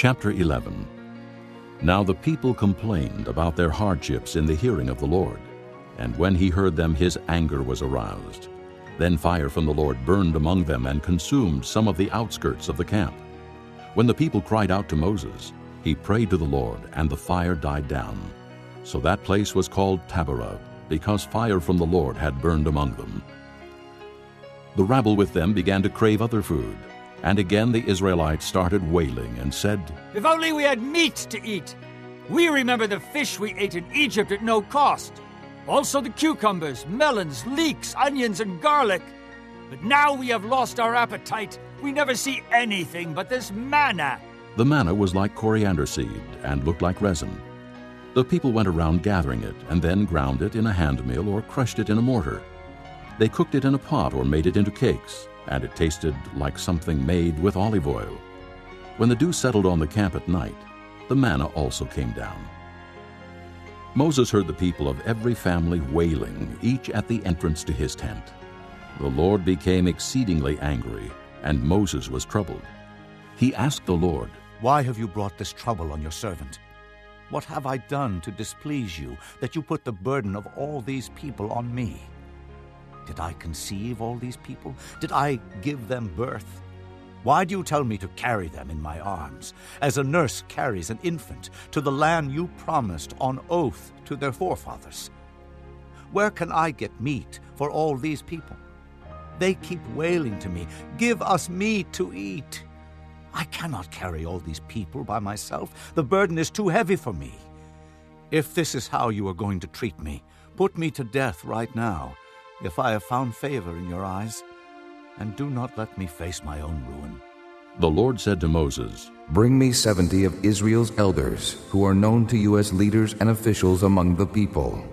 Chapter 11. Now the people complained about their hardships in the hearing of the Lord, and when he heard them his anger was aroused. Then fire from the Lord burned among them and consumed some of the outskirts of the camp. When the people cried out to Moses, he prayed to the Lord, and the fire died down. So that place was called Taberah, because fire from the Lord had burned among them. The rabble with them began to crave other food, and again the Israelites started wailing and said, "If only we had meat to eat! We remember the fish we ate in Egypt at no cost. Also the cucumbers, melons, leeks, onions, and garlic. But now we have lost our appetite. We never see anything but this manna." The manna was like coriander seed and looked like resin. The people went around gathering it and then ground it in a hand mill or crushed it in a mortar. They cooked it in a pot or made it into cakes, and it tasted like something made with olive oil. When the dew settled on the camp at night, the manna also came down. Moses heard the people of every family wailing, each at the entrance to his tent. The Lord became exceedingly angry, and Moses was troubled. He asked the Lord, "Why have you brought this trouble on your servant? What have I done to displease you, that you put the burden of all these people on me? Did I conceive all these people? Did I give them birth? Why do you tell me to carry them in my arms, as a nurse carries an infant, to the land you promised on oath to their forefathers? Where can I get meat for all these people? They keep wailing to me, 'Give us meat to eat.' I cannot carry all these people by myself. The burden is too heavy for me. If this is how you are going to treat me, put me to death right now, if I have found favor in your eyes, and do not let me face my own ruin." The Lord said to Moses, "Bring me 70 of Israel's elders, who are known to you as leaders and officials among the people.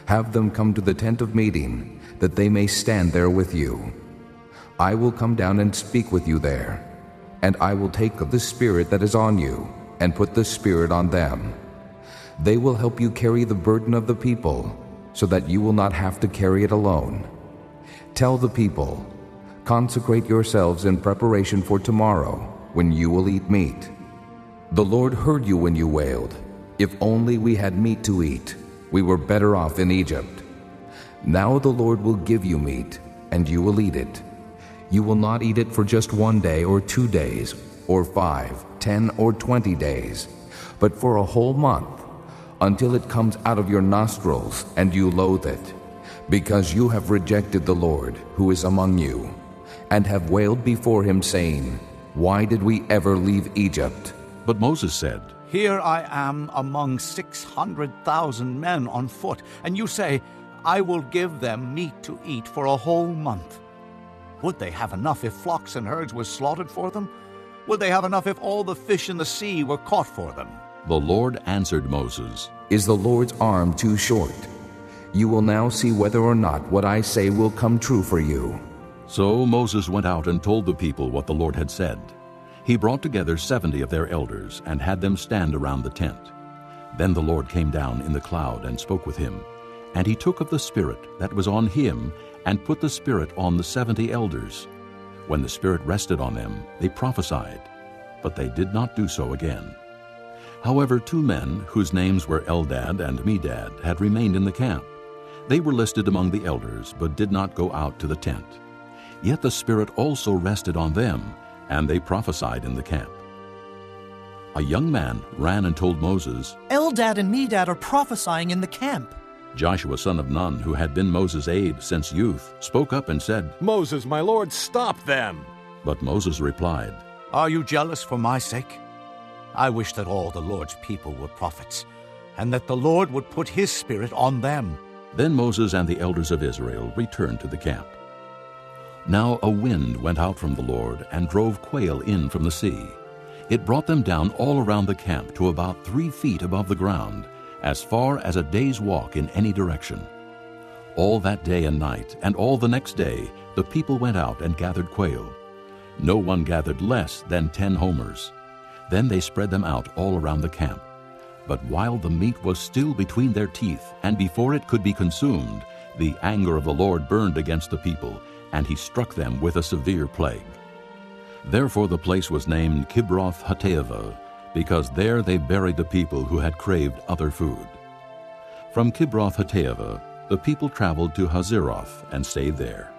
Have them come to the tent of meeting, that they may stand there with you. I will come down and speak with you there, and I will take of the Spirit that is on you, and put the Spirit on them. They will help you carry the burden of the people, so that you will not have to carry it alone. Tell the people, 'Consecrate yourselves in preparation for tomorrow, when you will eat meat.' The Lord heard you when you wailed, 'If only we had meat to eat, we were better off in Egypt.' Now the Lord will give you meat, and you will eat it. You will not eat it for just 1 day or 2 days, or 5, 10, or 20 days, but for a whole month, until it comes out of your nostrils and you loathe it, because you have rejected the Lord who is among you, and have wailed before him, saying, 'Why did we ever leave Egypt?'" But Moses said, "Here I am among 600,000 men on foot, and you say, 'I will give them meat to eat for a whole month.' Would they have enough if flocks and herds were slaughtered for them? Would they have enough if all the fish in the sea were caught for them?" The Lord answered Moses, "Is the Lord's arm too short? You will now see whether or not what I say will come true for you." So Moses went out and told the people what the Lord had said. He brought together 70 of their elders and had them stand around the tent. Then the Lord came down in the cloud and spoke with him. And he took of the Spirit that was on him and put the Spirit on the 70 elders. When the Spirit rested on them, they prophesied, but they did not do so again. However, 2 men, whose names were Eldad and Medad, had remained in the camp. They were listed among the elders, but did not go out to the tent. Yet the Spirit also rested on them, and they prophesied in the camp. A young man ran and told Moses, "Eldad and Medad are prophesying in the camp." Joshua son of Nun, who had been Moses' aide since youth, spoke up and said, "Moses, my lord, stop them!" But Moses replied, "Are you jealous for my sake? I wish that all the Lord's people were prophets, and that the Lord would put his Spirit on them." Then Moses and the elders of Israel returned to the camp. Now a wind went out from the Lord and drove quail in from the sea. It brought them down all around the camp to about 3 feet above the ground, as far as a day's walk in any direction. All that day and night, and all the next day, the people went out and gathered quail. No one gathered less than 10 homers. Then they spread them out all around the camp. But while the meat was still between their teeth, and before it could be consumed, the anger of the Lord burned against the people, and he struck them with a severe plague. Therefore the place was named Kibroth Hattaavah, because there they buried the people who had craved other food. From Kibroth Hattaavah the people traveled to Hazeroth and stayed there.